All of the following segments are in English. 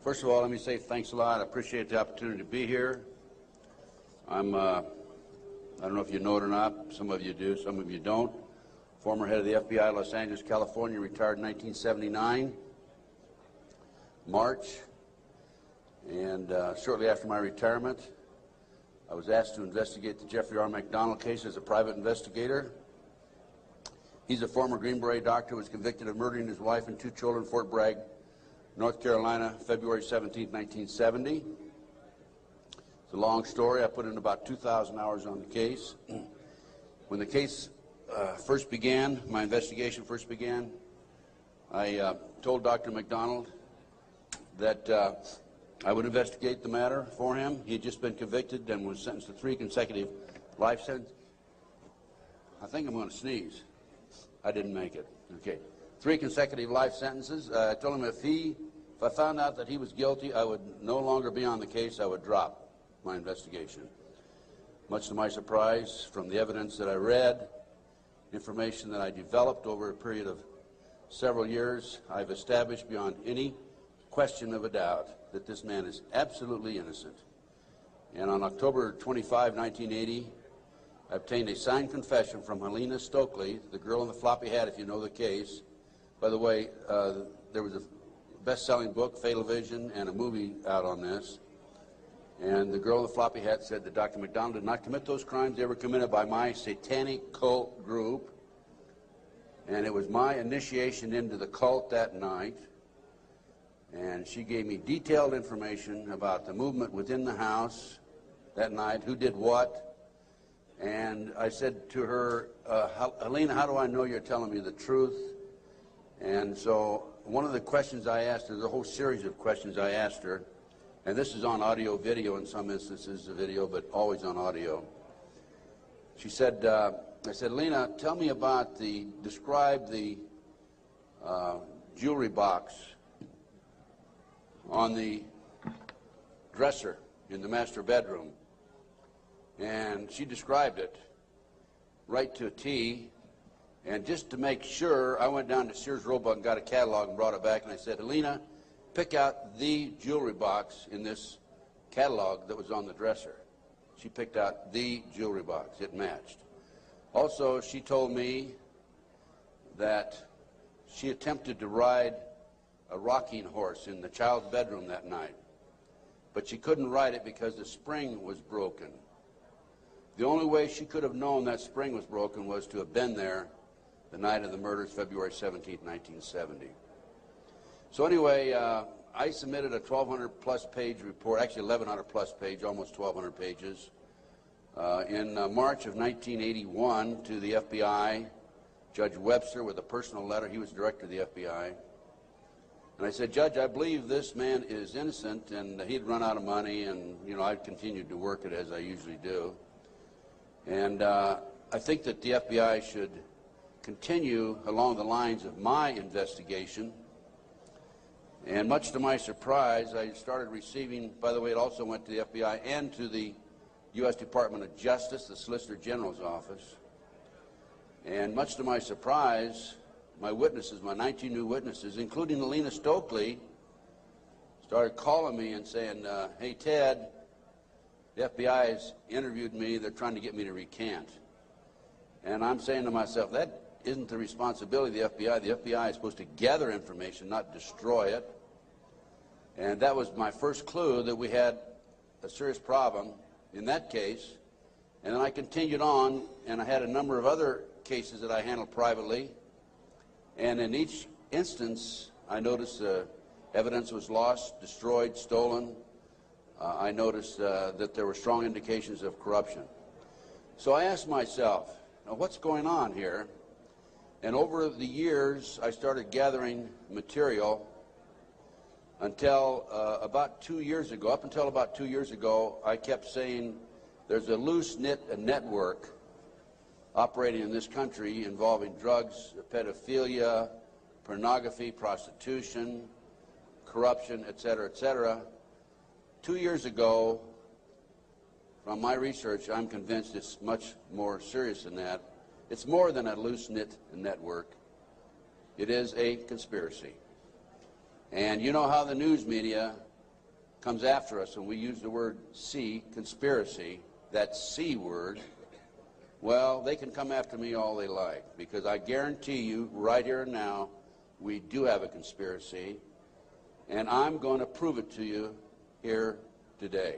First of all, let me say thanks a lot. I appreciate the opportunity to be here. I don't know if you know it or not. Some of you do, some of you don't. Former head of the FBI, Los Angeles, California, retired in 1979, March. And shortly after my retirement, I was asked to investigate the Jeffrey R. McDonald case as a private investigator. He's a former Green Beret doctor who was convicted of murdering his wife and 2 children in Fort Bragg, North Carolina, February 17, 1970. It's a long story. I put in about 2,000 hours on the case. When the case first began, my investigation first began, I told Dr. McDonald that I would investigate the matter for him. He had just been convicted and was sentenced to 3 consecutive life sentences. I think I'm going to sneeze. I didn't make it. Okay. 3 consecutive life sentences. I told him if I found out that he was guilty, I would no longer be on the case. I would drop my investigation. Much to my surprise, from the evidence that I read, information that I developed over a period of several years, I've established beyond any question of a doubt that this man is absolutely innocent. And on October 25, 1980, I obtained a signed confession from Helena Stokely, the girl in the floppy hat, if you know the case. By the way, there was a best-selling book, Fatal Vision, and a movie out on this. And the girl in the floppy hat said that Dr. McDonald did not commit those crimes. They were committed by my satanic cult group. And it was my initiation into the cult that night. And she gave me detailed information about the movement within the house that night, who did what. And I said to her, Helena, how do I know you're telling me the truth? And so one of the questions I asked her, there's a whole series of questions I asked her, and this is on audio video in some instances, the video, but always on audio. She said, I said, Helena, tell me about describe the jewelry box on the dresser in the master bedroom. And she described it right to a T. And just to make sure, I went down to Sears Roebuck and got a catalog and brought it back. And I said, Helena, pick out the jewelry box in this catalog that was on the dresser. She picked out the jewelry box. It matched. Also, she told me that she attempted to ride a rocking horse in the child's bedroom that night. But she couldn't ride it because the spring was broken. The only way she could have known that spring was broken was to have been there the night of the murders, February 17, 1970. So anyway, I submitted a 1,200-plus page report, actually 1,100-plus page, almost 1,200 pages, in March of 1981 to the FBI, Judge Webster, with a personal letter. He was director of the FBI. And I said, Judge, I believe this man is innocent, and he'd run out of money, and, you know, I continued to work it as I usually do. And I think that the FBI should continue along the lines of my investigation. And much to my surprise, I started receiving, by the way, it also went to the FBI and to the U.S. Department of Justice, the Solicitor General's office. And much to my surprise, my witnesses, my 19 new witnesses, including Helena Stokely, started calling me and saying, hey, Ted, the FBI has interviewed me. They're trying to get me to recant. And I'm saying to myself, that isn't the responsibility of the FBI. The FBI is supposed to gather information, not destroy it. And that was my first clue that we had a serious problem in that case. And then I continued on, and I had a number of other cases that I handled privately. And in each instance, I noticed evidence was lost, destroyed, stolen. I noticed that there were strong indications of corruption. So I asked myself, now what's going on here? And over the years, I started gathering material until about 2 years ago. Up until about 2 years ago, I kept saying there's a loose-knit network operating in this country involving drugs, pedophilia, pornography, prostitution, corruption, et cetera, et cetera. 2 years ago, from my research, I'm convinced it's much more serious than that. It's more than a loose-knit network. It is a conspiracy. And you know how the news media comes after us and we use the word C, conspiracy, that C word, well, they can come after me all they like, because I guarantee you right here and now we do have a conspiracy, and I'm going to prove it to you here today.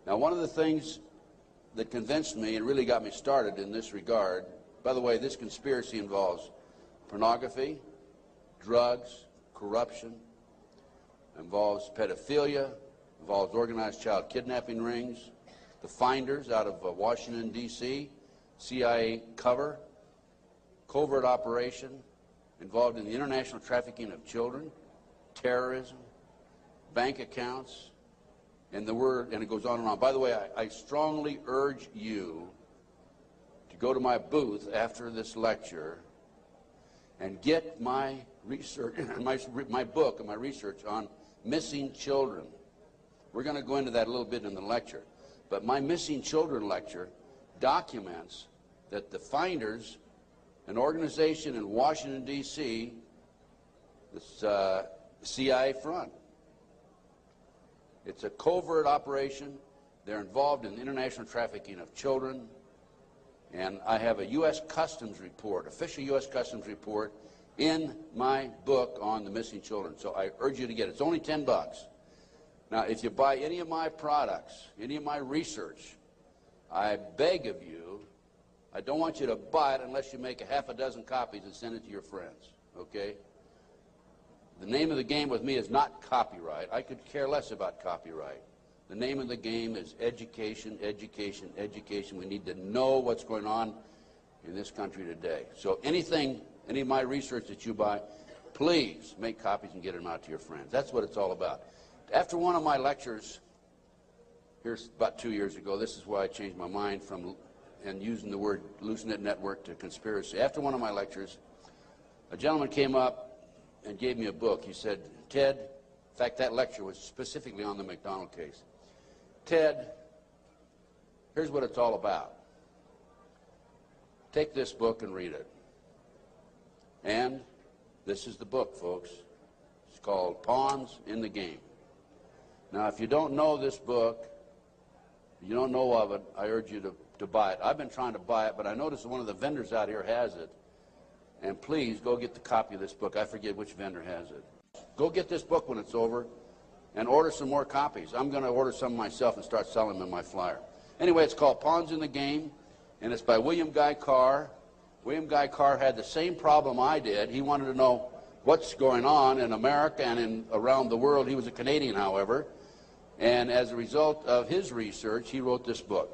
Now, one of the things that convinced me and really got me started in this regard, by the way, this conspiracy involves pornography, drugs, corruption, involves pedophilia, involves organized child kidnapping rings, the finders out of Washington, D.C., CIA cover, covert operation, involved in the international trafficking of children, terrorism, bank accounts, and it goes on and on. By the way, I strongly urge you to go to my booth after this lecture and get my research, my book and my research on missing children. We're going to go into that a little bit in the lecture. But my missing children lecture documents that the finders, an organization in Washington, D.C., this CIA front. It's a covert operation. They're involved in international trafficking of children. And I have a U.S. Customs report, official U.S. Customs report, in my book on the missing children. So I urge you to get it. It's only $10. Now, if you buy any of my products, any of my research, I beg of you, I don't want you to buy it unless you make a half a dozen copies and send it to your friends, okay? The name of the game with me is not copyright. I could care less about copyright. The name of the game is education, education, education. We need to know what's going on in this country today. So any of my research that you buy, please make copies and get them out to your friends. That's what it's all about. After one of my lectures, here's about 2 years ago, this is why I changed my mind from and using the word Hallucinate Network to conspiracy. After one of my lectures, a gentleman came up and gave me a book. He said, Ted, in fact, that lecture was specifically on the McDonald case. Ted, here's what it's all about. Take this book and read it. And this is the book, folks. It's called Pawns in the Game. Now, if you don't know this book, you don't know of it, I urge you to buy it. I've been trying to buy it, but I noticed that one of the vendors out here has it. And please, go get the copy of this book. I forget which vendor has it. Go get this book when it's over and order some more copies. I'm going to order some myself and start selling them in my flyer. Anyway, it's called Pawns in the Game, and it's by William Guy Carr. William Guy Carr had the same problem I did. He wanted to know what's going on in America and around the world. He was a Canadian, however. And as a result of his research, he wrote this book.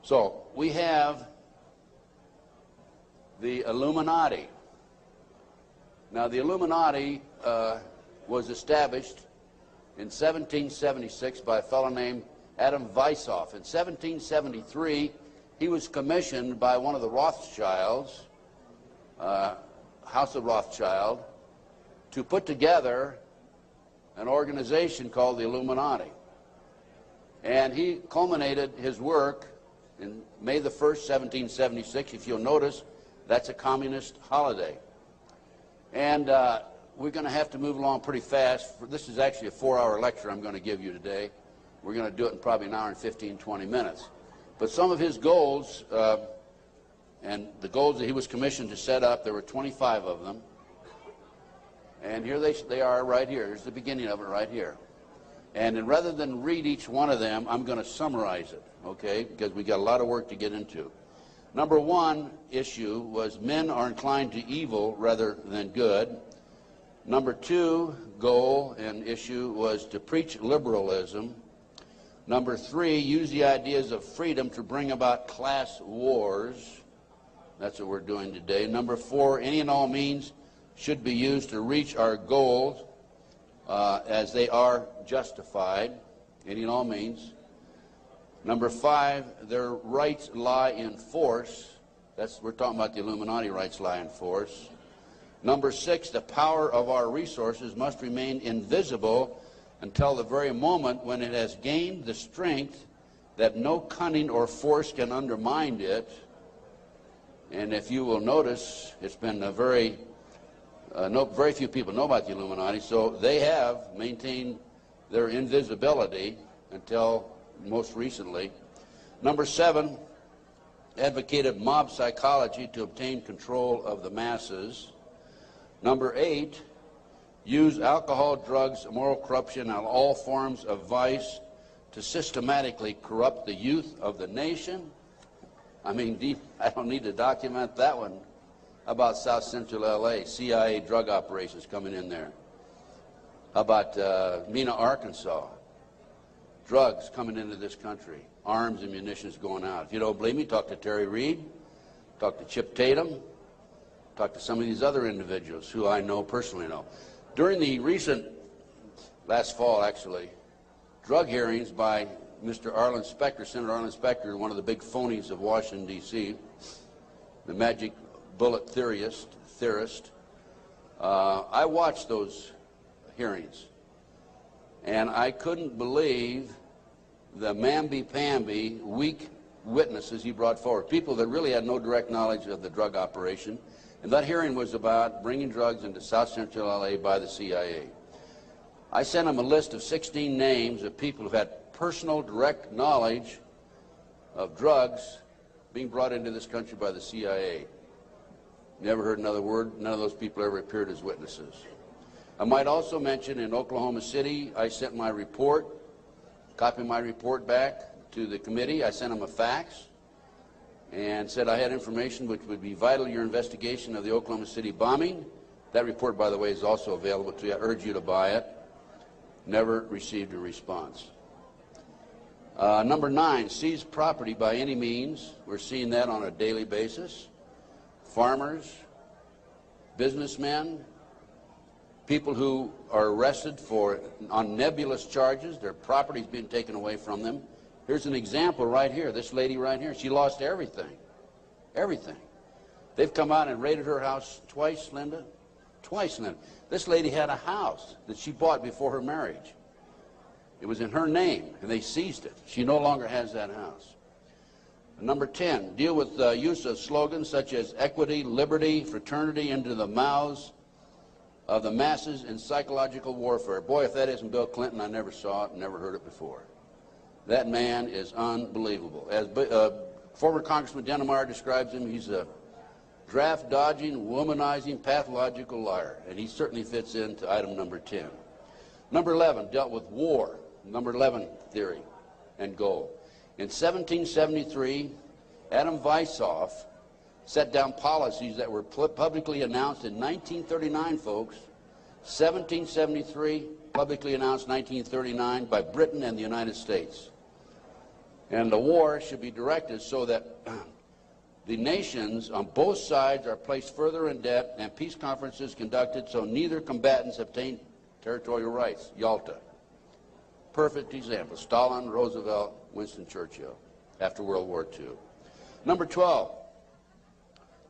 So we have the Illuminati. Now, the Illuminati was established in 1776 by a fellow named Adam Weishaupt. In 1773, he was commissioned by one of the Rothschilds, House of Rothschild, to put together an organization called the Illuminati. And he culminated his work in May the 1st, 1776. If you'll notice, that's a communist holiday. And we're going to have to move along pretty fast. This is actually a 4-hour lecture I'm going to give you today. We're going to do it in probably an hour and 15, 20 minutes. But some of his goals, and the goals that he was commissioned to set up, there were 25 of them. And here they are right here. Here's the beginning of it right here. And then rather than read each one of them, I'm going to summarize it, okay, because we got a lot of work to get into. Number one issue was men are inclined to evil rather than good. Number two goal and issue was to preach liberalism. Number three, use the ideas of freedom to bring about class wars. That's what we're doing today. Number four, any and all means should be used to reach our goals as they are justified, any and all means. Number five, their rights lie in force. We're talking about the Illuminati rights lie in force. Number six, the power of our resources must remain invisible until the very moment when it has gained the strength that no cunning or force can undermine it. And if you will notice, it's been a very very few people know about the Illuminati, so they have maintained their invisibility until most recently. Number 7, advocated mob psychology to obtain control of the masses. Number 8, use alcohol, drugs, moral corruption, and all forms of vice to systematically corrupt the youth of the nation. I mean, I don't need to document that one. How about South Central LA, CIA drug operations coming in there? How about Mena, Arkansas? Drugs coming into this country, arms and munitions going out. If you don't believe me, talk to Terry Reid, talk to Chip Tatum, talk to some of these other individuals who I know, personally know. During the recent, last fall actually, drug hearings by Mr. Arlen Specter, Senator Arlen Specter, one of the big phonies of Washington, D.C., the magic bullet theorist, I watched those hearings, and I couldn't believe the mamby-pamby, weak witnesses he brought forward, people that really had no direct knowledge of the drug operation. And that hearing was about bringing drugs into South Central LA by the CIA. I sent him a list of 16 names of people who had personal direct knowledge of drugs being brought into this country by the CIA. Never heard another word. None of those people ever appeared as witnesses. I might also mention in Oklahoma City, I sent my report, copy my report back to the committee. I sent them a fax and said I had information which would be vital to your investigation of the Oklahoma City bombing. That report, by the way, is also available to you. I urge you to buy it. Never received a response. Number 9, seize property by any means. We're seeing that on a daily basis. Farmers, businessmen, people who are arrested on nebulous charges, their property's being taken away from them. Here's an example right here. This lady right here, she lost everything. Everything. They've come out and raided her house twice, Linda. Twice, Linda. This lady had a house that she bought before her marriage. It was in her name, and they seized it. She no longer has that house. Number 10, deal with the use of slogans such as equity, liberty, fraternity into the mouths of the masses in psychological warfare. Boy, if that isn't Bill Clinton, I never saw it, never heard it before. That man is unbelievable. As former Congressman Dennemeyer describes him, he's a draft-dodging, womanizing, pathological liar, and he certainly fits into item number 10. Number 11, dealt with war, number 11 theory and goal. In 1773, Adam Weishaupt set down policies that were publicly announced in 1939, folks. 1773, publicly announced 1939 by Britain and the United States. And the war should be directed so that the nations on both sides are placed further in debt and peace conferences conducted so neither combatants obtain territorial rights. Yalta. Perfect example. Stalin, Roosevelt, Winston Churchill after World War II. Number 12,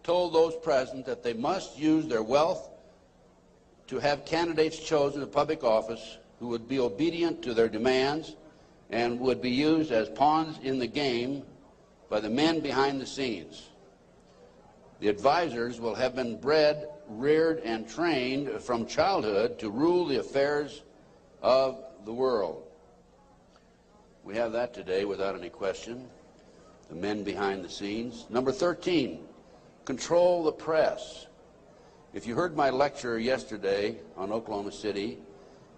told those present that they must use their wealth to have candidates chosen to public office who would be obedient to their demands and would be used as pawns in the game by the men behind the scenes. The advisors will have been bred, reared, and trained from childhood to rule the affairs of the world. We have that today without any question, the men behind the scenes. Number 13, control the press. If you heard my lecture yesterday on Oklahoma City,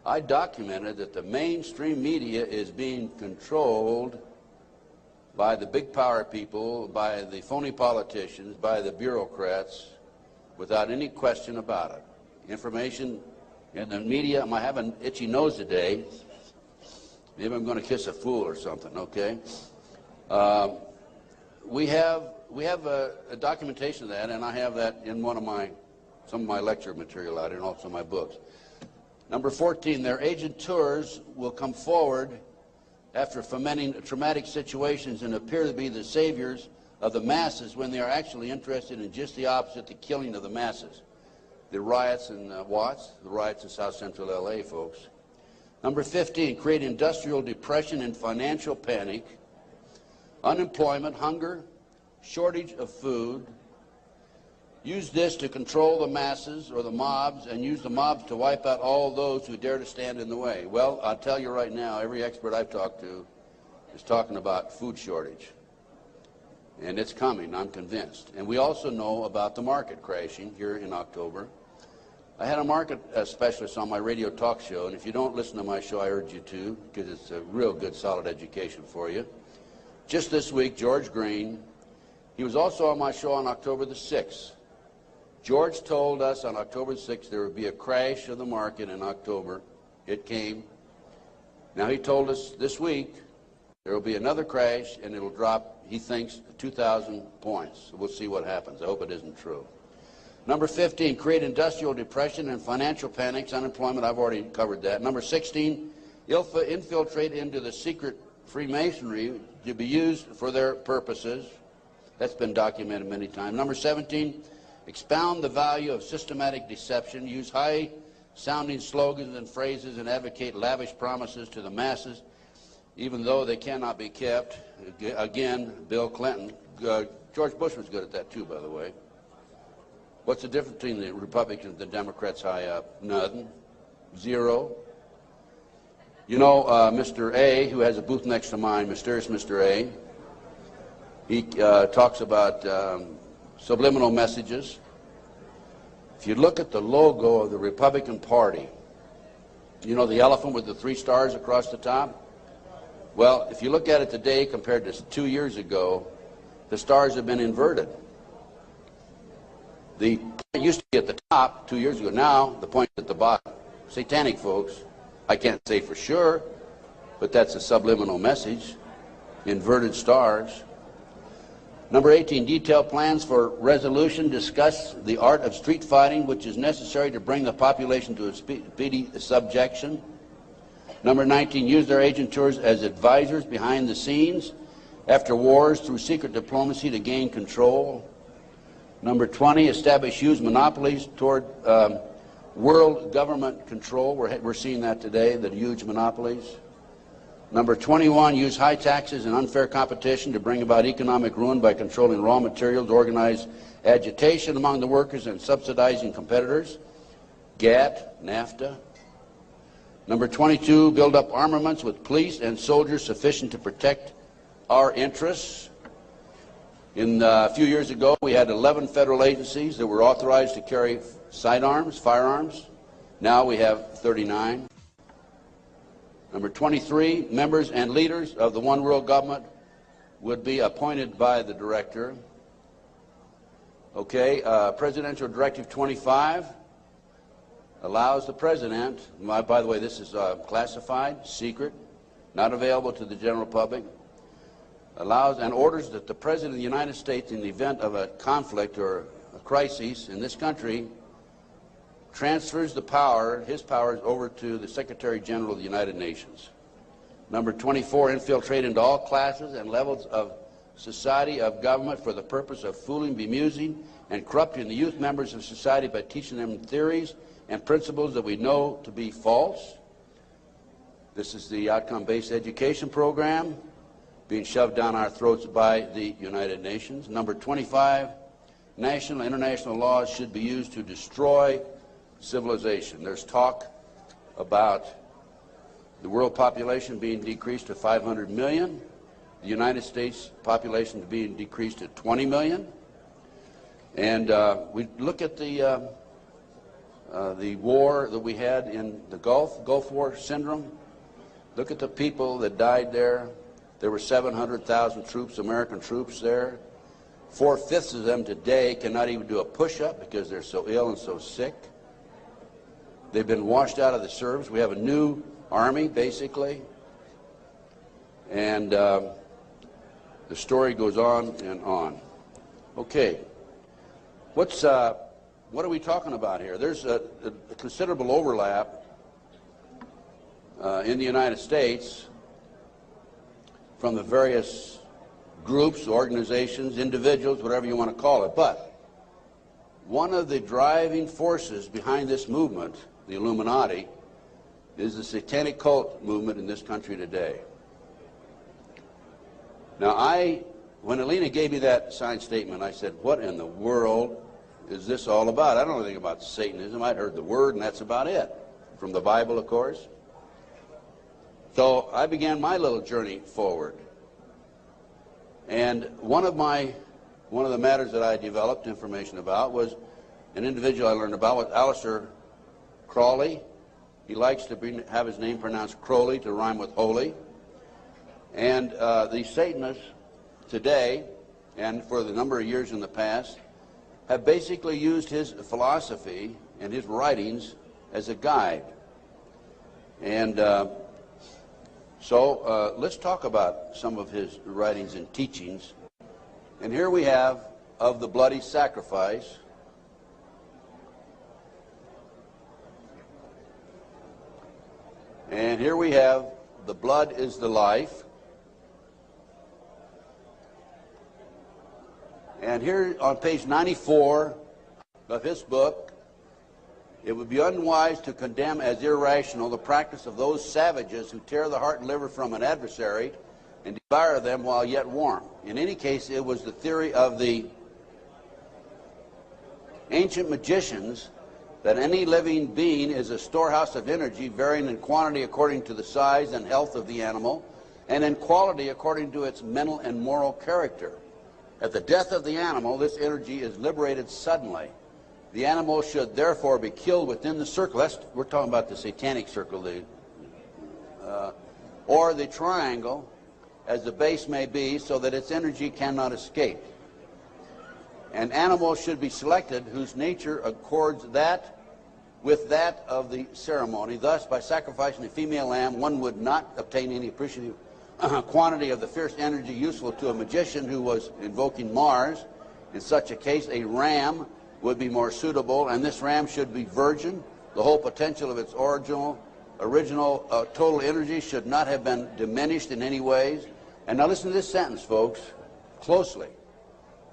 I documented that the mainstream media is being controlled by the big power people, by the phony politicians, by the bureaucrats, without any question about it. Information in the media, I have an itchy nose today. Maybe I'm going to kiss a fool or something, okay? We have a documentation of that, and I have that in some of my lecture material out here and also my books. Number 14, their agent tours will come forward after fomenting traumatic situations and appear to be the saviors of the masses when they are actually interested in just the opposite, the killing of the masses. The riots in Watts, the riots in South Central LA, folks. Number 15, create industrial depression and financial panic, unemployment, hunger, shortage of food, use this to control the masses or the mobs and use the mobs to wipe out all those who dare to stand in the way. Well, I'll tell you right now, every expert I've talked to is talking about food shortage. And it's coming, I'm convinced. And we also know about the market crashing here in October. I had a market specialist on my radio talk show, and if you don't listen to my show, I urge you to, because it's a real good, solid education for you. Just this week, George Green, he was also on my show on October the 6th. George told us on October 6th there would be a crash of the market in October. It came. Now he told us this week there will be another crash and it will drop, he thinks, 2,000 points. So we'll see what happens. I hope it isn't true. Number 15, create industrial depression and financial panics, unemployment. I've already covered that. Number 16, infiltrate into the secret Freemasonry to be used for their purposes. That's been documented many times. Number 17, expound the value of systematic deception, use high-sounding slogans and phrases, and advocate lavish promises to the masses, even though they cannot be kept. Again, Bill Clinton. George Bush was good at that too, by the way. What's the difference between the Republicans and the Democrats high up? Nothing. Zero. You know, Mr. A, who has a booth next to mine, mysterious Mr. A, he talks about subliminal messages. If you look at the logo of the Republican Party, you know the elephant with the 3 stars across the top? Well, if you look at it today compared to 2 years ago, the stars have been inverted. The point used to be at the top 2 years ago. Now, the point's at the bottom. Satanic, folks. I can't say for sure, but that's a subliminal message. Inverted stars. Number 18, detailed plans for resolution. Discuss the art of street fighting, which is necessary to bring the population to a speedy subjection. Number 19, use their agent tours as advisors behind the scenes after wars through secret diplomacy to gain control. Number 20, establish huge monopolies toward world government control. We're seeing that today, the huge monopolies. Number 21, use high taxes and unfair competition to bring about economic ruin by controlling raw materials, organize agitation among the workers, and subsidizing competitors. GATT, NAFTA. Number 22, build up armaments with police and soldiers sufficient to protect our interests. A few years ago, we had 11 federal agencies that were authorized to carry sidearms, firearms. Now we have 39. Number 23, members and leaders of the one world government would be appointed by the director. Okay, Presidential Directive 25 allows the president, by the way, this is classified, secret, not available to the general public, allows and orders that the President of the United States, in the event of a conflict or a crisis in this country, transfers the power, his powers, over to the Secretary General of the United Nations. Number 24, infiltrate into all classes and levels of society, of government, for the purpose of fooling, bemusing, and corrupting the youth members of society by teaching them theories and principles that we know to be false. This is the outcome-based education program being shoved down our throats by the United Nations. Number 25, national and international laws should be used to destroy civilization. There's talk about the world population being decreased to 500 million, the United States population being decreased to 20 million. And we look at the war that we had in the Gulf War syndrome. Look at the people that died there. There were 700,000 troops, American troops there. 4/5 of them today cannot even do a push-up because they're so ill and so sick. They've been washed out of the service. We have a new army, basically. And the story goes on and on. Okay. What are we talking about here? There's a considerable overlap in the United States from the various groups, organizations, individuals, whatever you want to call it. But one of the driving forces behind this movement, the Illuminati, is the satanic cult movement in this country today. Now when Alina gave me that signed statement, I said, what in the world is this all about? I don't know anything about Satanism. I'd heard the word, and that's about it. From the Bible, of course. So I began my little journey forward. And one of the matters that I developed information about was an individual I learned about was Aleister Crowley. He likes to have his name pronounced Crowley to rhyme with holy. And the Satanists today, and for the number of years in the past, have basically used his philosophy and his writings as a guide. And so let's talk about some of his writings and teachings. And here we have Of the Bloody Sacrifice. And here we have The Blood is the Life. And here on page 94 of his book, it would be unwise to condemn as irrational the practice of those savages who tear the heart and liver from an adversary and devour them while yet warm. In any case, it was the theory of the ancient magicians that any living being is a storehouse of energy varying in quantity according to the size and health of the animal, and in quality according to its mental and moral character. At the death of the animal, this energy is liberated suddenly. The animal should therefore be killed within the circle. We're talking about the satanic circle, or the triangle, as the base may be, so that its energy cannot escape. An animal should be selected whose nature accords that with that of the ceremony. Thus, by sacrificing a female lamb, one would not obtain any appreciative quantity of the fierce energy useful to a magician who was invoking Mars. In such a case, a ram would be more suitable, and this ram should be virgin. The whole potential of its original total energy should not have been diminished in any ways. And now listen to this sentence, folks, closely.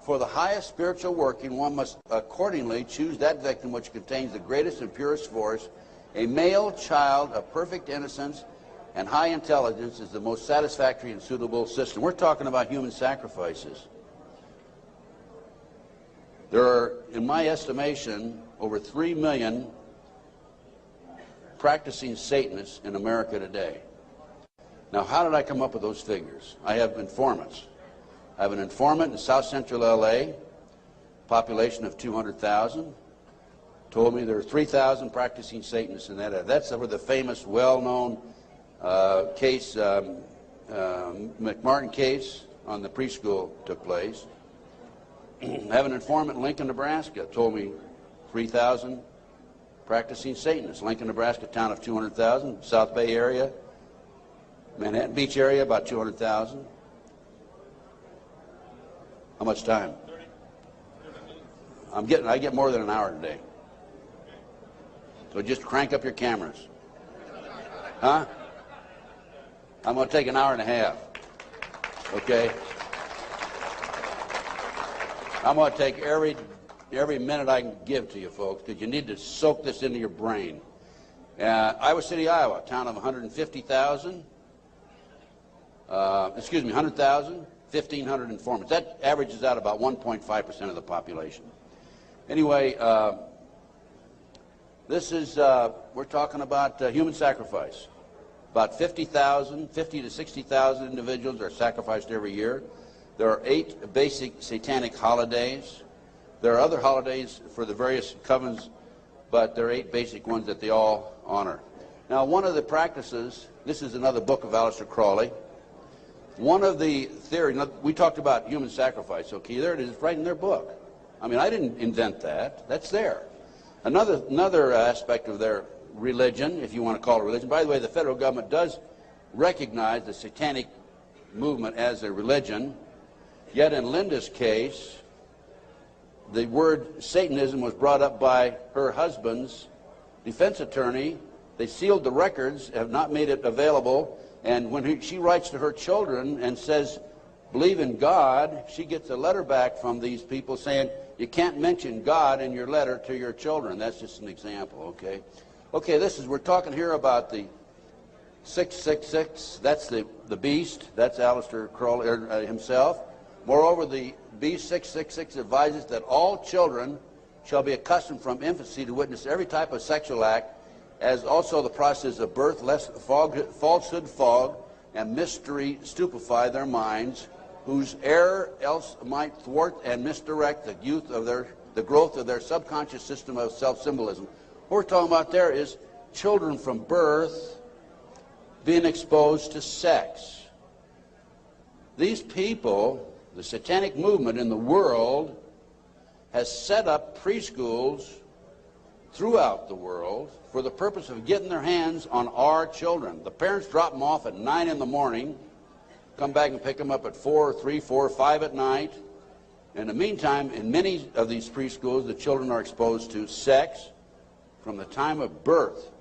For the highest spiritual working, one must accordingly choose that victim which contains the greatest and purest force. A male child of perfect innocence and high intelligence is the most satisfactory and suitable system. We're talking about human sacrifices. There are, in my estimation, over 3 million practicing Satanists in America today. Now, how did I come up with those figures? I have informants. I have an informant in South Central LA, population of 200,000, told me there are 3,000 practicing Satanists in that area. That's where the famous, well-known case, McMartin case on the preschool took place. I have an informant in Lincoln, Nebraska, told me 3,000 practicing Satanists. Lincoln, Nebraska, town of 200,000. South Bay area, Manhattan Beach area, about 200,000. How much time? I get more than an hour today. So just crank up your cameras. Huh? I'm going to take an hour and a half. Okay? I'm going to take every minute I can give to you folks, because you need to soak this into your brain. Iowa City, Iowa, town of 150,000. 100,000, 1,500 informants. That averages out about 1.5% of the population. Anyway, this is, we're talking about human sacrifice. About 50 to 60,000 individuals are sacrificed every year. There are 8 basic satanic holidays. There are other holidays for the various covens, but there are 8 basic ones that they all honor. Now, one of the practices, this is another book of Aleister Crowley. One of the theories, we talked about human sacrifice, okay, there it is, right in their book. I mean, I didn't invent that. That's there. Another aspect of their religion, if you want to call it religion, by the way, the federal government does recognize the satanic movement as a religion, yet in Linda's case, the word Satanism was brought up by her husband's defense attorney. They sealed the records, have not made it available, and when she writes to her children and says, believe in God, she gets a letter back from these people saying, you can't mention God in your letter to your children. That's just an example, okay? Okay, we're talking here about the 666. That's the beast. That's Aleister Crowley himself. Moreover, the beast 666 advises that all children shall be accustomed from infancy to witness every type of sexual act, as also the process of birth, lest falsehood fog and mystery stupefy their minds, whose error else might thwart and misdirect the growth of their subconscious system of self-symbolism. What we're talking about there is children from birth being exposed to sex. These people, the satanic movement in the world, has set up preschools throughout the world for the purpose of getting their hands on our children. The parents drop them off at 9 in the morning, come back and pick them up at 4, 3, 4, 5 at night. In the meantime, in many of these preschools, the children are exposed to sex from the time of birth.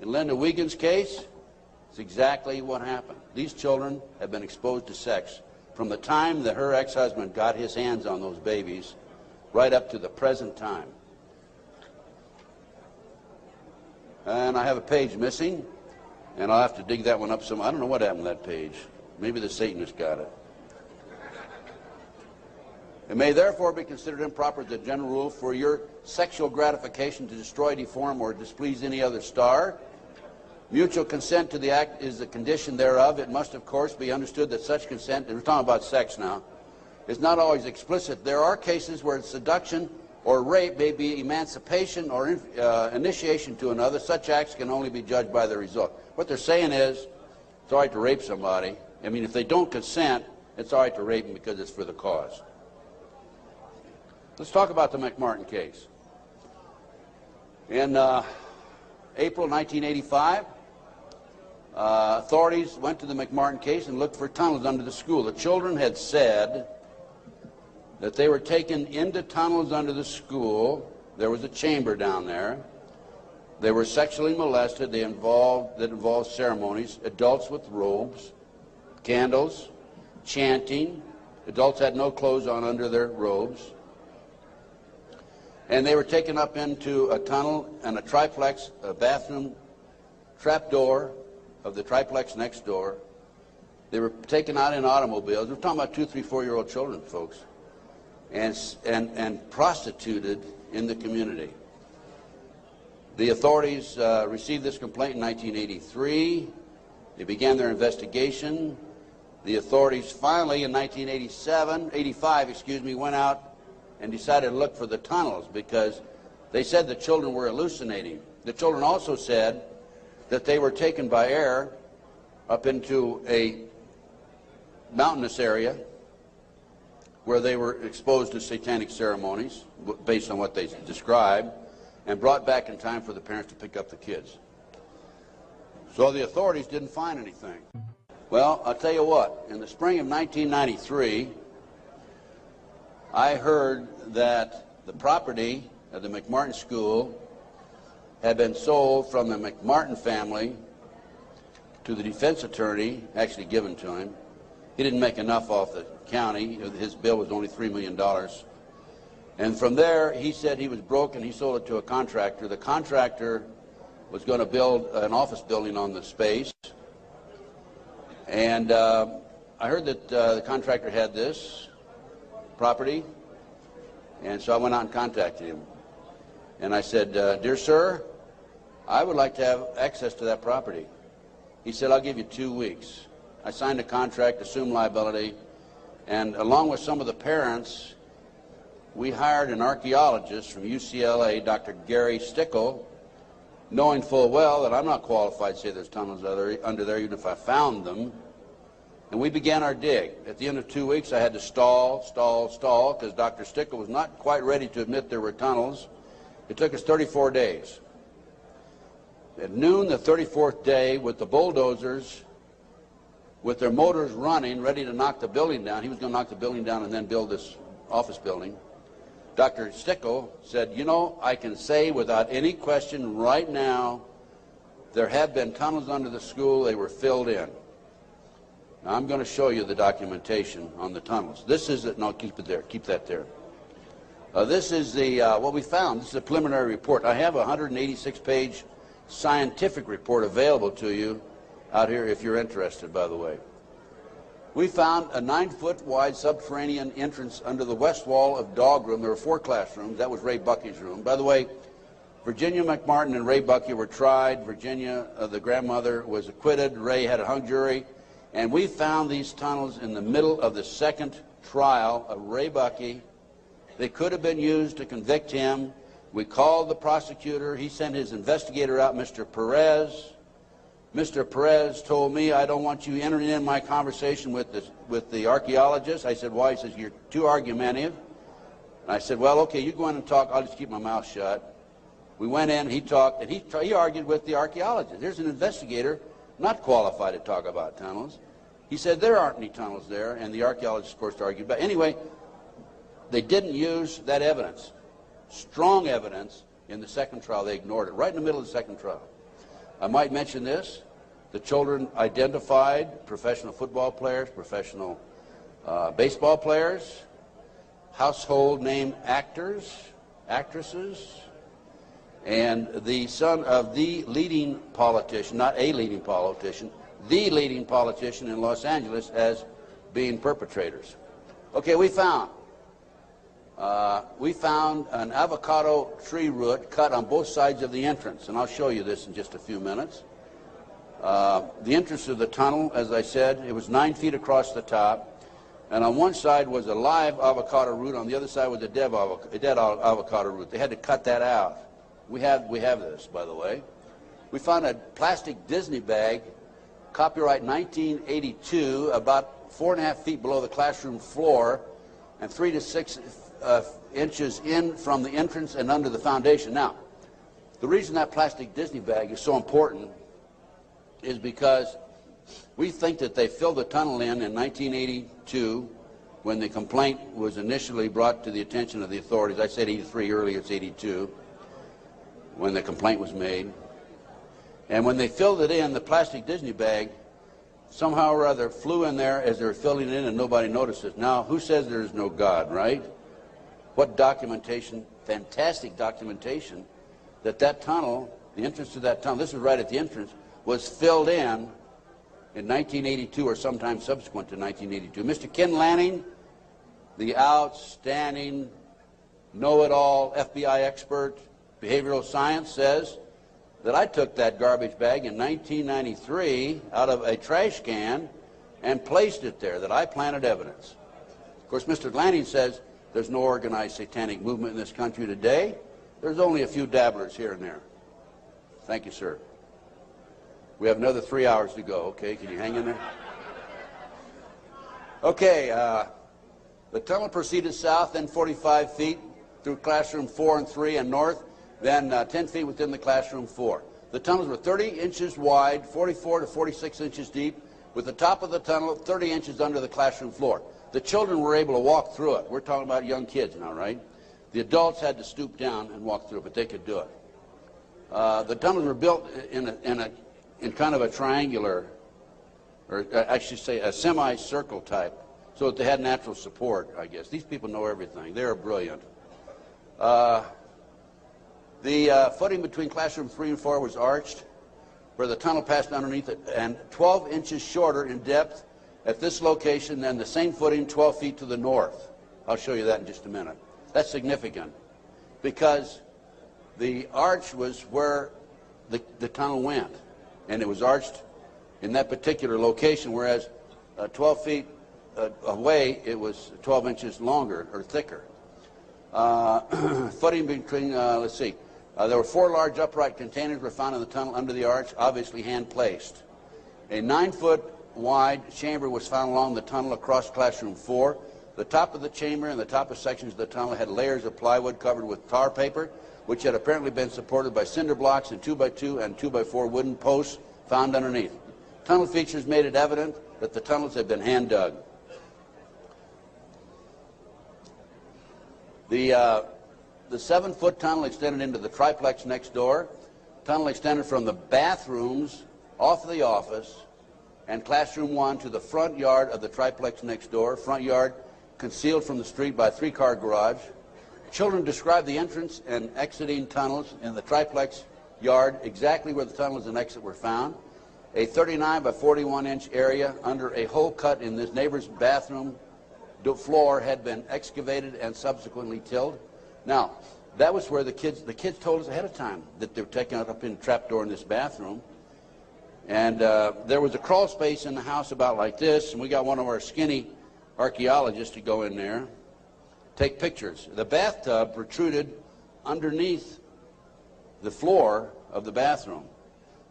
In Linda Wiegand's case, it's exactly what happened. These children have been exposed to sex from the time that her ex-husband got his hands on those babies right up to the present time. And I have a page missing, and I'll have to dig that one up some. I don't know what happened to that page. Maybe the Satanist got it. It may therefore be considered improper as a general rule for your sexual gratification to destroy, deform, or displease any other star. Mutual consent to the act is the condition thereof. It must, of course, be understood that such consent, and we're talking about sex now, is not always explicit. There are cases where seduction or rape may be emancipation or initiation to another. Such acts can only be judged by the result. What they're saying is it's all right to rape somebody. I mean, if they don't consent, it's all right to rape them because it's for the cause. Let's talk about the McMartin case. In April 1985, authorities went to the McMartin case and looked for tunnels under the school. The children had said that they were taken into tunnels under the school. There was a chamber down there. They were sexually molested. That involved ceremonies, adults with robes, candles, chanting. Adults had no clothes on under their robes. And they were taken up into a tunnel and a triplex, a bathroom trap door of the triplex next door. They were taken out in automobiles. We're talking about 2, 3, 4-year-old children, folks, and prostituted in the community. The authorities received this complaint in 1983. They began their investigation. The authorities finally, in 1985, went out and decided to look for the tunnels because they said the children were hallucinating. The children also said that they were taken by air up into a mountainous area where they were exposed to satanic ceremonies based on what they described, and brought back in time for the parents to pick up the kids. So the authorities didn't find anything. Well, I'll tell you what, in the spring of 1993, I heard that the property of the McMartin School had been sold from the McMartin family to the defense attorney, actually given to him. He didn't make enough off the county. His bill was only $3 million. And from there, he said he was broke and he sold it to a contractor. The contractor was going to build an office building on the space. And I heard that the contractor had this property, and so I went out and contacted him. And I said, dear sir, I would like to have access to that property. He said, I'll give you 2 weeks. I signed a contract, assumed liability, and along with some of the parents, we hired an archaeologist from UCLA, Dr. Gary Stickle, knowing full well that I'm not qualified to say there's tunnels under there, even if I found them. And we began our dig. At the end of 2 weeks, I had to stall, because Dr. Stickle was not quite ready to admit there were tunnels. It took us 34 days. At noon, the 34th day, with the bulldozers, with their motors running, ready to knock the building down, he was going to knock the building down and then build this office building. Dr. Stickle said, you know, I can say without any question right now, there have been tunnels under the school, they were filled in. Now, I'm going to show you the documentation on the tunnels. This is it. No, keep it there. Keep that there. This is the what we found. This is a preliminary report. I have a 186-page scientific report available to you out here if you're interested, by the way. We found a 9-foot wide subterranean entrance under the west wall of dog room. There were 4 classrooms. That was Ray Bucky's room. By the way, Virginia McMartin and Ray Bucky were tried. Virginia, the grandmother, was acquitted. Ray had a hung jury. And we found these tunnels in the middle of the second trial of Ray Bucky. They could have been used to convict him. We called the prosecutor. He sent his investigator out, Mr. Perez. Mr. Perez told me, I don't want you entering in my conversation with the archaeologist. I said, why? He says, you're too argumentative. And I said, well, okay, you go in and talk. I'll just keep my mouth shut. We went in, he talked, and he argued with the archaeologist. There's an investigator not qualified to talk about tunnels. He said, there aren't any tunnels there, and the archaeologist, of course, argued. But anyway, they didn't use that evidence, strong evidence, in the second trial. They ignored it, right in the middle of the second trial. I might mention this. The children identified professional football players, professional baseball players, household name actors, actresses, and the son of the leading politician, not a leading politician, the leading politician in Los Angeles as being perpetrators. Okay, we found an avocado tree root cut on both sides of the entrance, and I'll show you this in just a few minutes. The entrance of the tunnel, as I said, it was 9 feet across the top, and on one side was a live avocado root, on the other side was a dead avocado root. They had to cut that out. We have this, by the way. We found a plastic Disney bag, copyright 1982, about 4.5 feet below the classroom floor, and 3 to 6 inches in from the entrance and under the foundation. Now, the reason that plastic Disney bag is so important is because we think that they filled the tunnel in 1982 when the complaint was initially brought to the attention of the authorities. I said 83 earlier, it's 82 when the complaint was made. And when they filled it in, the plastic Disney bag somehow or other flew in there as they were filling it in and nobody noticed it. Now, who says there is no God, right? What documentation, fantastic documentation, that tunnel, the entrance to that tunnel, this is right at the entrance, was filled in 1982 or sometime subsequent to 1982. Mr. Ken Lanning, the outstanding know-it-all FBI expert, behavioral science, says that I took that garbage bag in 1993 out of a trash can and placed it there, that I planted evidence. Of course, Mr. Lanning says there's no organized satanic movement in this country today. There's only a few dabblers here and there. Thank you, sir. We have another 3 hours to go, okay? Can you hang in there? Okay, the tunnel proceeded south, then 45 feet through classroom 4 and 3 and north, then 10 feet within the classroom 4. The tunnels were 30 inches wide, 44 to 46 inches deep, with the top of the tunnel 30 inches under the classroom floor. The children were able to walk through it. We're talking about young kids now, right? The adults had to stoop down and walk through it, but they could do it. The tunnels were built in kind of a triangular, or I should say a semicircle type, so that they had natural support, I guess. These people know everything. They are brilliant. The footing between classroom 3 and 4 was arched, where the tunnel passed underneath it, and 12 inches shorter in depth at this location than the same footing 12 feet to the north. I'll show you that in just a minute. That's significant because the arch was where the tunnel went, and it was arched in that particular location, whereas 12 feet away it was 12 inches longer or thicker. Footing between, let's see, there were 4 large upright containers were found in the tunnel under the arch, obviously hand-placed. A 9-foot wide chamber was found along the tunnel across classroom 4. The top of the chamber and the top of sections of the tunnel had layers of plywood covered with tar paper, which had apparently been supported by cinder blocks and 2x2 and 2x4 wooden posts found underneath. Tunnel features made it evident that the tunnels had been hand-dug. The 7-foot tunnel extended into the triplex next door. Tunnel extended from the bathrooms off the office and classroom 1 to the front yard of the triplex next door. Front yard concealed from the street by a 3-car garage. Children described the entrance and exiting tunnels in the triplex yard exactly where the tunnels and exit were found. a 39 by 41 inch area under a hole cut in this neighbor's bathroom floor had been excavated and subsequently tilled. Now, that was where the kids told us ahead of time that they were taking it up in the trapdoor in this bathroom. And there was a crawl space in the house about like this, and we got one of our skinny archaeologists to go in there, take pictures. The bathtub protruded underneath the floor of the bathroom.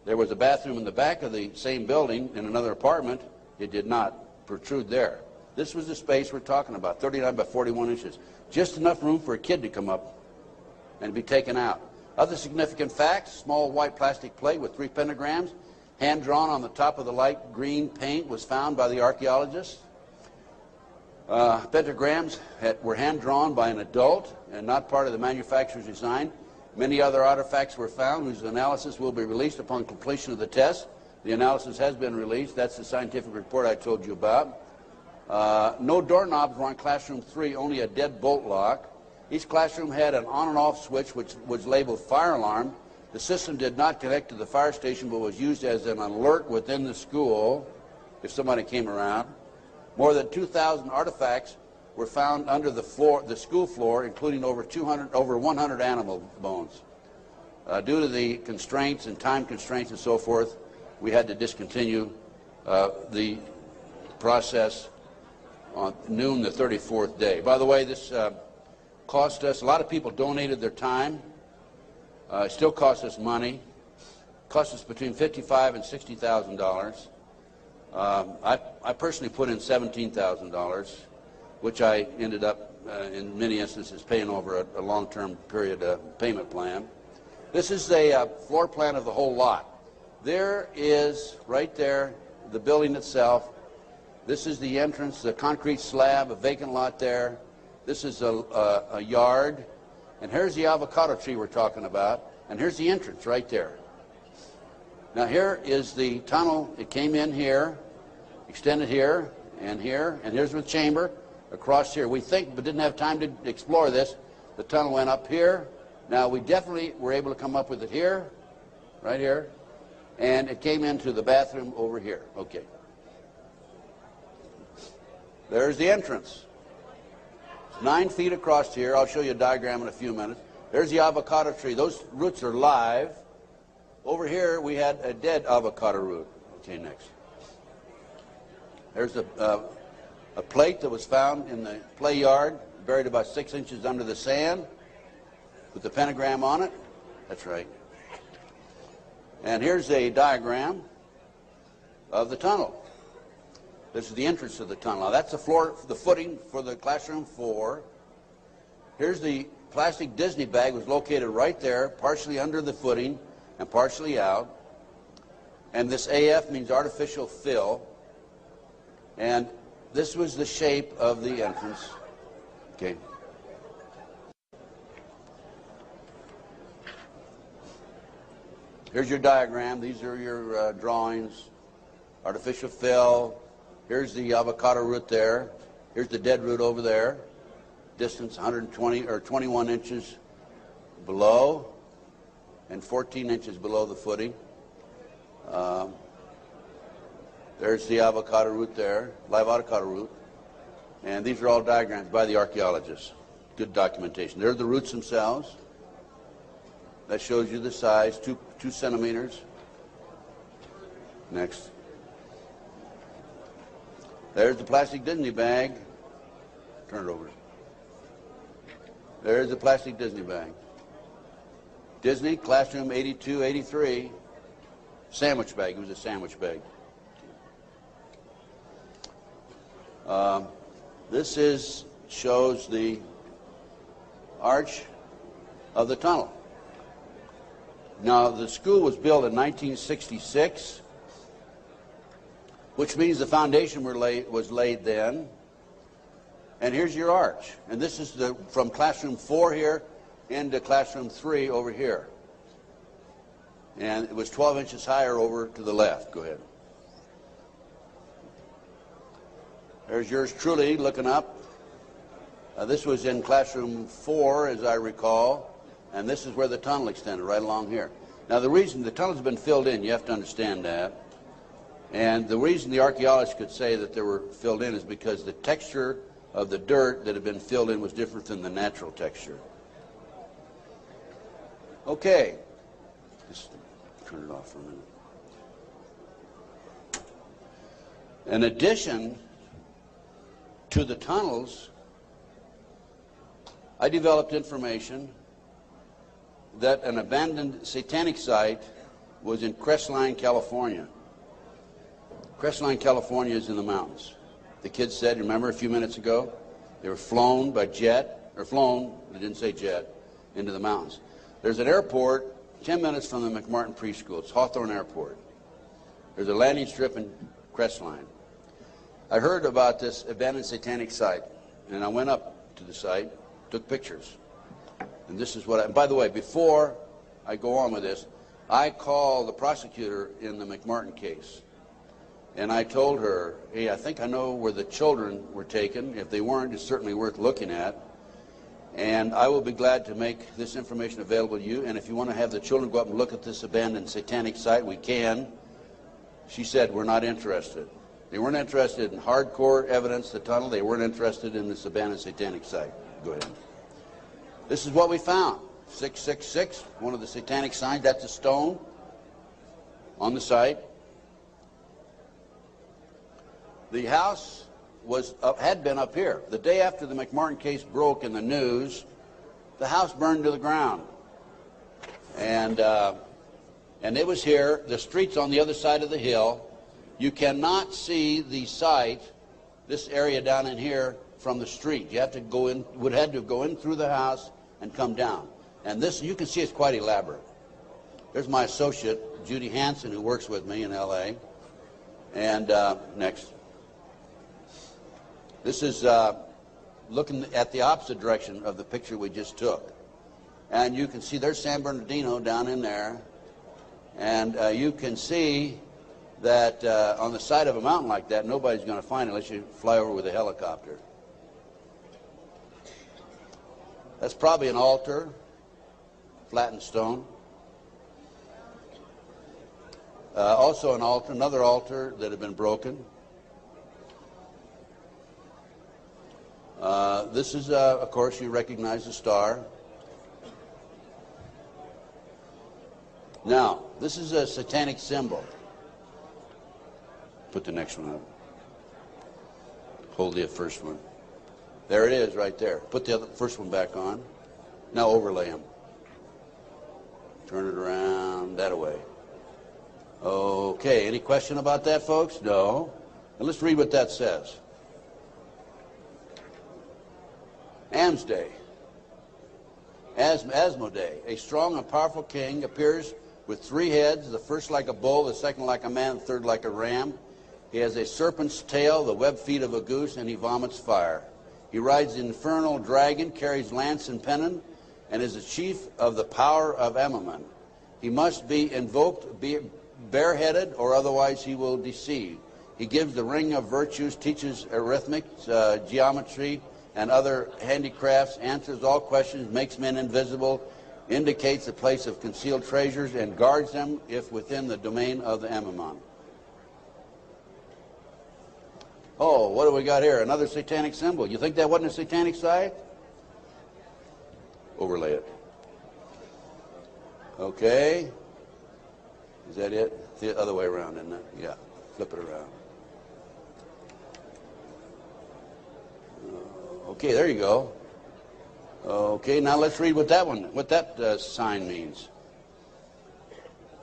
There was a bathroom in the back of the same building in another apartment. It did not protrude there. This was the space we're talking about, 39 by 41 inches. Just enough room for a kid to come up and be taken out. Other significant facts: small white plastic plate with 3 pentagrams, hand-drawn on the top of the light green paint, was found by the archaeologists. Pentagrams were hand-drawn by an adult and not part of the manufacturer's design. Many other artifacts were found whose analysis will be released upon completion of the test. The analysis has been released. That's the scientific report I told you about. No doorknobs were on classroom 3, only a dead bolt lock. Each classroom had an on and off switch which was labeled fire alarm. The system did not connect to the fire station but was used as an alert within the school if somebody came around. More than 2,000 artifacts were found under the school floor, including over 100 animal bones. Due to the constraints and time constraints and so forth, we had to discontinue the process on noon the 34th day. By the way, this cost us, a lot of people donated their time. It still cost us money. It cost us between $55,000 and $60,000. I personally put in $17,000, which I ended up, in many instances, paying over a long-term period payment plan. This is a floor plan of the whole lot. There is, right there, the building itself. This is the entrance, the concrete slab, a vacant lot there. This is a yard. And here's the avocado tree we're talking about. And here's the entrance right there. Now here is the tunnel. It came in here, extended here, and here's the chamber across here. We think, but didn't have time to explore this. The tunnel went up here. Now we definitely were able to come up with it here, right here, and it came into the bathroom over here. Okay. There's the entrance. It's 9 feet across here. I'll show you a diagram in a few minutes. There's the avocado tree. Those roots are live. Over here, we had a dead avocado root. Okay, next. There's a plate that was found in the play yard, buried about 6 inches under the sand, with the pentagram on it. That's right. And here's a diagram of the tunnel. This is the entrance of the tunnel. Now, that's the floor, the footing for the classroom 4. Here's the plastic Disney bag, was located right there, partially under the footing and partially out. And this AF means artificial fill. And this was the shape of the entrance. Okay. Here's your diagram. These are your drawings. Artificial fill. Here's the avocado root there. Here's the dead root over there. Distance 120 or 21 inches below and 14 inches below the footing. There's the avocado root there, live avocado root. And these are all diagrams by the archaeologists. Good documentation. There are the roots themselves. That shows you the size, 2 centimeters. Next. There's the plastic Disney bag. Turn it over. There's the plastic Disney bag. Disney, classroom 82, 83. Sandwich bag. It was a sandwich bag. This shows the arch of the tunnel. Now, the school was built in 1966. Which means the foundation was laid then. And here's your arch. And this is from classroom 4 here into classroom 3 over here. And it was 12 inches higher over to the left. Go ahead. There's yours truly looking up. This was in classroom 4, as I recall. And this is where the tunnel extended, right along here. Now, the reason the tunnel's been filled in, you have to understand that. And the reason the archaeologists could say that they were filled in is because the texture of the dirt that had been filled in was different than the natural texture. Okay. Just turn it off for a minute. In addition to the tunnels, I developed information that an abandoned satanic site was in Crestline, California. Crestline, California is in the mountains. The kids said, remember a few minutes ago, they were flown by jet, or flown, they didn't say jet, into the mountains. There's an airport 10 minutes from the McMartin preschool. It's Hawthorne Airport. There's a landing strip in Crestline. I heard about this abandoned satanic site, and I went up to the site, took pictures. And this is what and by the way, before I go on with this, I called the prosecutor in the McMartin case. And I told her, hey, I think I know where the children were taken. If they weren't, it's certainly worth looking at. And I will be glad to make this information available to you. And if you want to have the children go up and look at this abandoned satanic site, we can. She said, we're not interested. They weren't interested in hardcore evidence, the tunnel. They weren't interested in this abandoned satanic site. Go ahead. This is what we found. 666, one of the satanic signs. That's a stone on the site. The house was had been up here. The day after the McMartin case broke in the news, the house burned to the ground. And it was here. The street's on the other side of the hill. You cannot see the site, this area down in here, from the street. You have to go in, would have to go in through the house and come down. And this, you can see it's quite elaborate. There's my associate, Judy Hansen, who works with me in L.A. And next. This is looking at the opposite direction of the picture we just took. And you can see there's San Bernardino down in there. And you can see that on the side of a mountain like that, nobody's going to find it unless you fly over with a helicopter. That's probably an altar, flattened stone. Also an altar, another altar that had been broken. This is, of course, you recognize the star. Now, this is a satanic symbol. Put the next one up. Hold the first one. There it is right there. Put the first one back on. Now overlay them. Turn it around that way. Okay, any question about that, folks? No. And let's read what that says. Asmodee, a strong and powerful king, appears with 3 heads, the first like a bull, the second like a man, the third like a ram. He has a serpent's tail, the webbed feet of a goose, and he vomits fire. He rides the infernal dragon, carries lance and pennon, and is the chief of the power of Amaman. He must be invoked bareheaded, or otherwise he will deceive. He gives the ring of virtues, teaches arithmetic, geometry, and other handicrafts, answers all questions, makes men invisible, indicates the place of concealed treasures, and guards them if within the domain of the Amaman. Oh, what do we got here? Another satanic symbol. You think that wasn't a satanic site? Overlay it. Okay. Is that it? The other way around, isn't it? Yeah. Flip it around. Okay, there you go. Okay, now let's read what that sign means.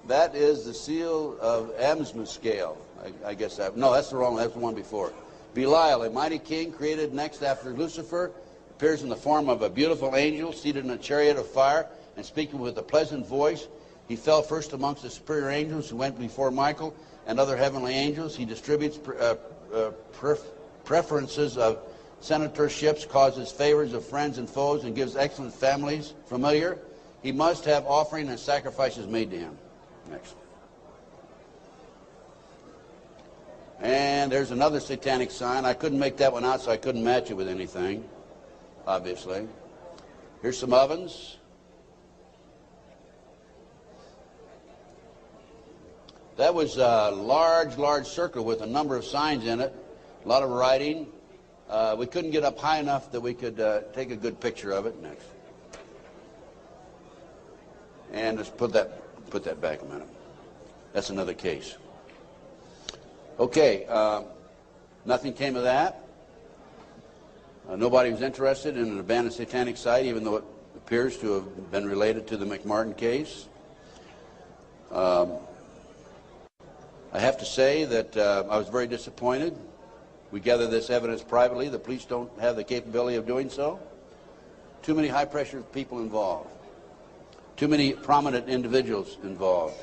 That is the seal of Amsmascale. I guess that. No, that's the wrong one. That's the one before. Belial, a mighty king created next after Lucifer, appears in the form of a beautiful angel seated in a chariot of fire and speaking with a pleasant voice. He fell first amongst the superior angels who went before Michael and other heavenly angels. He distributes preferences of senatorships, causes favors of friends and foes, and gives excellent families. Familiar? He must have offering and sacrifices made to him. Next. And there's another satanic sign. I couldn't make that one out, so I couldn't match it with anything, obviously. Here's some ovens. That was a large circle with a number of signs in it, a lot of writing. We couldn't get up high enough that we could take a good picture of it. Next. And let's put that back a minute. That's another case. Okay, nothing came of that. Nobody was interested in an abandoned satanic site, even though it appears to have been related to the McMartin case. I have to say that I was very disappointed. We gathered this evidence privately. The police don't have the capability of doing so. Too many high-pressure people involved. Too many prominent individuals involved.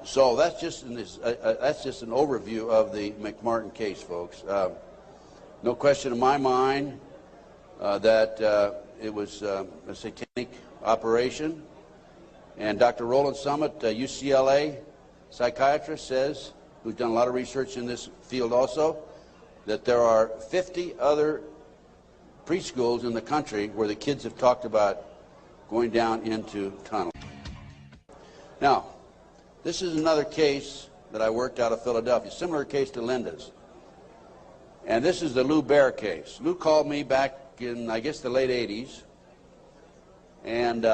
So that's just an overview of the McMartin case, folks. No question in my mind that it was a satanic operation. And Dr. Roland Summit, UCLA psychiatrist, says, who's done a lot of research in this field also, that there are 50 other preschools in the country where the kids have talked about going down into tunnels. Now, this is another case that I worked out of Philadelphia, similar case to Linda's. And this is the Lou Bear case. Lou called me back in, I guess, the late 80s. And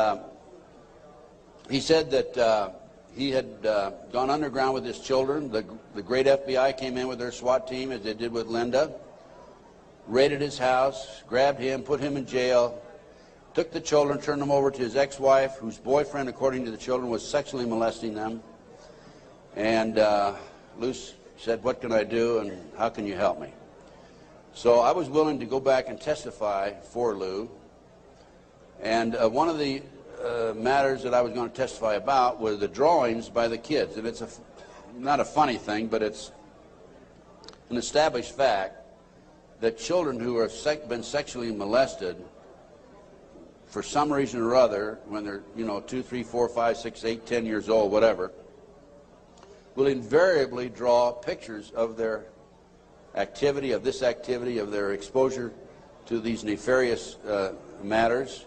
he said that he had gone underground with his children. The great FBI came in with their SWAT team, as they did with Linda, raided his house, grabbed him, put him in jail, took the children, turned them over to his ex-wife, whose boyfriend, according to the children, was sexually molesting them. And Lou said, "What can I do, and how can you help me?" So I was willing to go back and testify for Lou. And one of the matters that I was going to testify about were the drawings by the kids. And it's not a funny thing, but it's an established fact that children who have been sexually molested for some reason or other, when they're, 2, 3, 4, 5, 6, 8, 10 years old, whatever, will invariably draw pictures of their activity, of their exposure to these nefarious matters.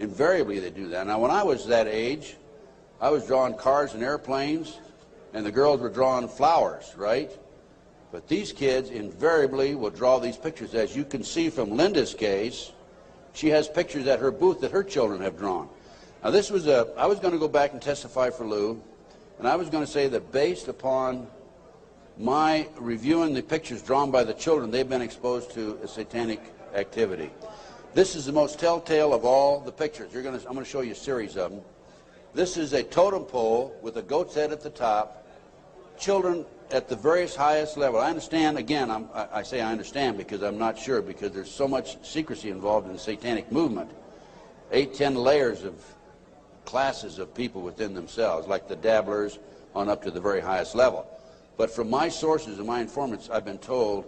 Invariably they do that. Now, when I was that age, I was drawing cars and airplanes, and the girls were drawing flowers, right? But these kids invariably will draw these pictures. As you can see from Linda's case, she has pictures at her booth that her children have drawn. Now, I was going to go back and testify for Lou, and I was going to say that based upon my reviewing the pictures drawn by the children, they've been exposed to a satanic activity. This is the most telltale of all the pictures. I'm going to show you a series of them. This is a totem pole with a goat's head at the top, children at the various highest level. I understand, again, I say I understand because I'm not sure, because there's so much secrecy involved in the satanic movement. 8, 10 layers of classes of people within themselves, like the dabblers on up to the very highest level. But from my sources and my informants, I've been told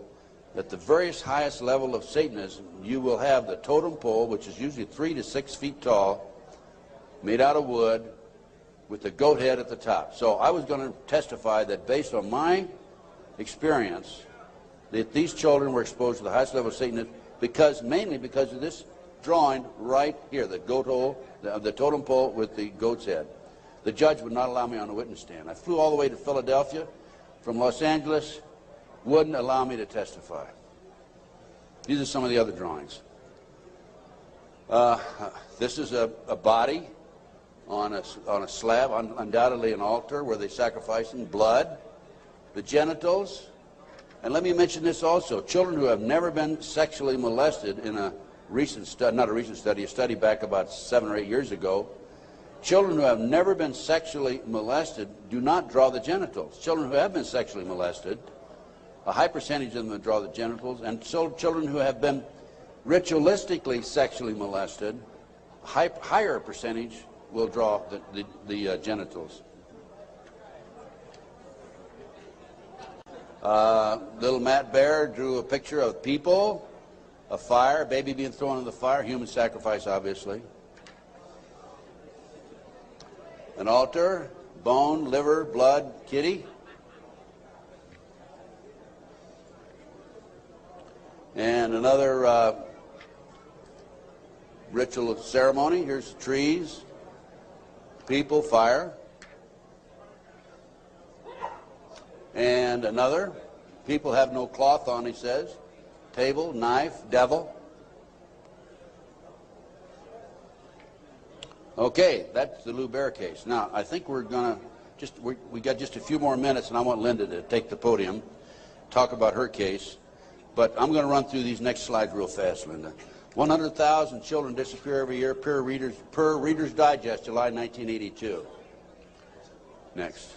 that the various highest level of Satanism, you will have the totem pole, which is usually 3 to 6 feet tall, made out of wood, with the goat head at the top. So I was going to testify that based on my experience, that these children were exposed to the highest level of Satanism mainly because of this drawing right here, the goat hole, the totem pole with the goat's head. The judge would not allow me on the witness stand. I flew all the way to Philadelphia from Los Angeles, wouldn't allow me to testify. These are some of the other drawings. This is a body on a slab, undoubtedly an altar where they sacrificing blood, the genitals. And let me mention this also. Children who have never been sexually molested in a recent study, not a recent study, a study back about 7 or 8 years ago, children who have never been sexually molested do not draw the genitals. Children who have been sexually molested, a high percentage of them draw the genitals, and so children who have been ritualistically sexually molested, higher percentage will draw the genitals. Little Matt Bear drew a picture of people, a fire, a baby being thrown in the fire, human sacrifice, obviously. An altar, bone, liver, blood, kitty. And another ritual ceremony. Here's trees, people, fire. And another, people have no cloth on, he says. Table, knife, devil. Okay, that's the Lou Bear case. Now, I think we're going to we got just a few more minutes, and I want Linda to take the podium, talk about her case. But I'm going to run through these next slides real fast, Linda. 100,000 children disappear every year per Reader's Digest, July 1982. Next.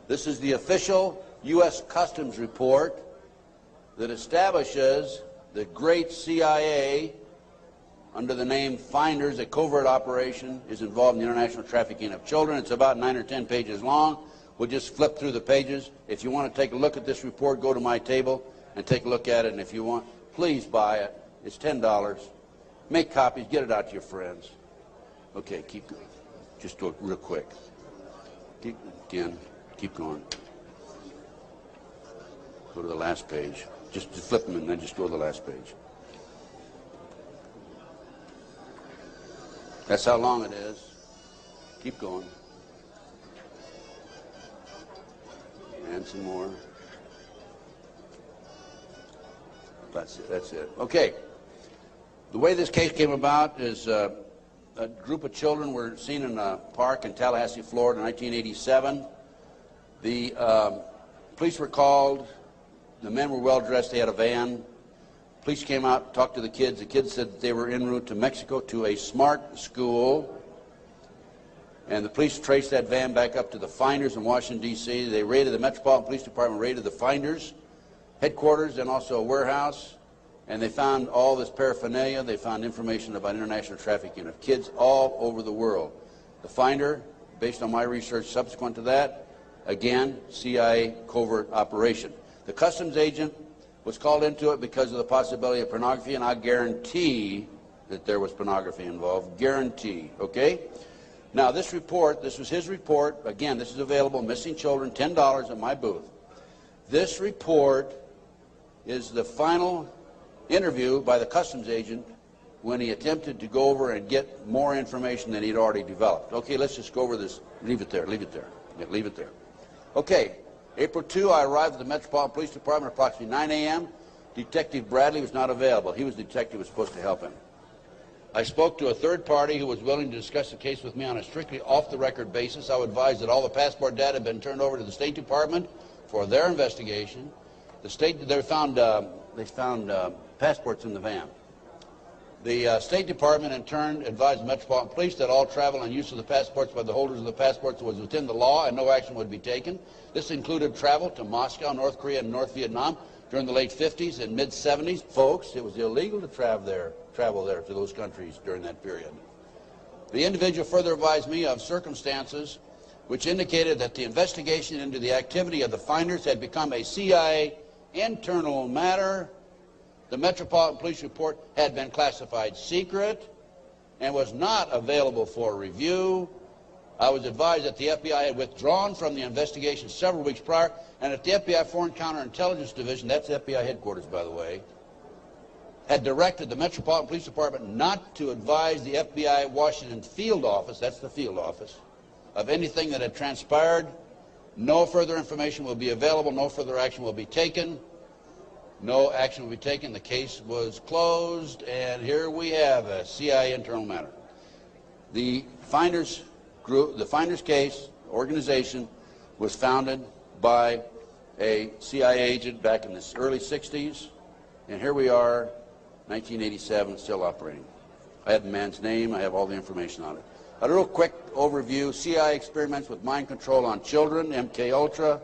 This is the official U.S. Customs report that establishes the great CIA, under the name Finders, a covert operation, is involved in the international trafficking of children. It's about 9 or 10 pages long. We'll just flip through the pages. If you want to take a look at this report, go to my table and take a look at it. And if you want, please buy it. It's $10. Make copies. Get it out to your friends. Okay, keep going. Just do it real quick. Keep going. Go to the last page. Just flip them and then just go to the last page. That's how long it is. Keep going. And some more. That's it. Okay. The way this case came about is a group of children were seen in a park in Tallahassee, Florida in 1987. The police were called. The men were well dressed. They had a van. Police came out, talked to the kids. The kids said that they were en route to Mexico to a smart school. And the police traced that van back up to the Finders in Washington, D.C. They raided, the Metropolitan Police Department raided the Finders headquarters and also a warehouse. And they found all this paraphernalia. They found information about international trafficking of kids all over the world. The Finder, based on my research subsequent to that, again, CIA covert operation. The customs agent was called into it because of the possibility of pornography, and I guarantee that there was pornography involved. Guarantee, okay? Now, this report, this was his report. Again, this is available, Missing Children, $10 at my booth. This report is the final interview by the customs agent when he attempted to go over and get more information than he'd already developed. Okay, let's just go over this. Leave it there, leave it there. Yeah, leave it there. Okay. April 2, I arrived at the Metropolitan Police Department at approximately 9 a.m. Detective Bradley was not available. He was the detective who was supposed to help him. I spoke to a third party who was willing to discuss the case with me on a strictly off-the-record basis. I was advised that all the passport data had been turned over to the State Department for their investigation. They found passports in the van. The State Department, in turn, advised the Metropolitan Police that all travel and use of the passports by the holders of the passports was within the law and no action would be taken. This included travel to Moscow, North Korea, and North Vietnam during the late 50s and mid-70s. Folks, it was illegal to travel there to those countries during that period. The individual further advised me of circumstances which indicated that the investigation into the activity of the Finders had become a CIA internal matter. The Metropolitan Police report had been classified secret and was not available for review. I was advised that the FBI had withdrawn from the investigation several weeks prior, and that the FBI Foreign Counterintelligence Division, that's FBI headquarters, by the way, had directed the Metropolitan Police Department not to advise the FBI Washington field office, that's the field office, of anything that had transpired. No further information will be available. No further action will be taken. No action will be taken. The case was closed, and here we have a CIA internal matter. The Finders group, the Finders case organization, was founded by a CIA agent back in the early 60s, and here we are, 1987, still operating. I have the man's name. I have all the information on it. A real quick overview: CIA experiments with mind control on children, MK Ultra.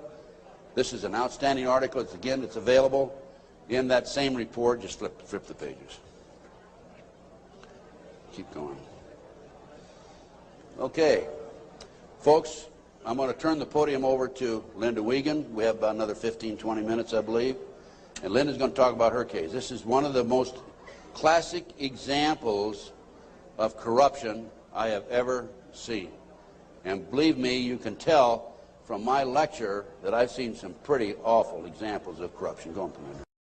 This is an outstanding article. It's available in that same report. Just flip the pages. Keep going. Okay, folks, I'm going to turn the podium over to Linda Wiegand. We have about another 15-20 minutes, I believe. And Linda's going to talk about her case. This is one of the most classic examples of corruption I have ever seen. And believe me, you can tell from my lecture that I've seen some pretty awful examples of corruption. Go on, Commander.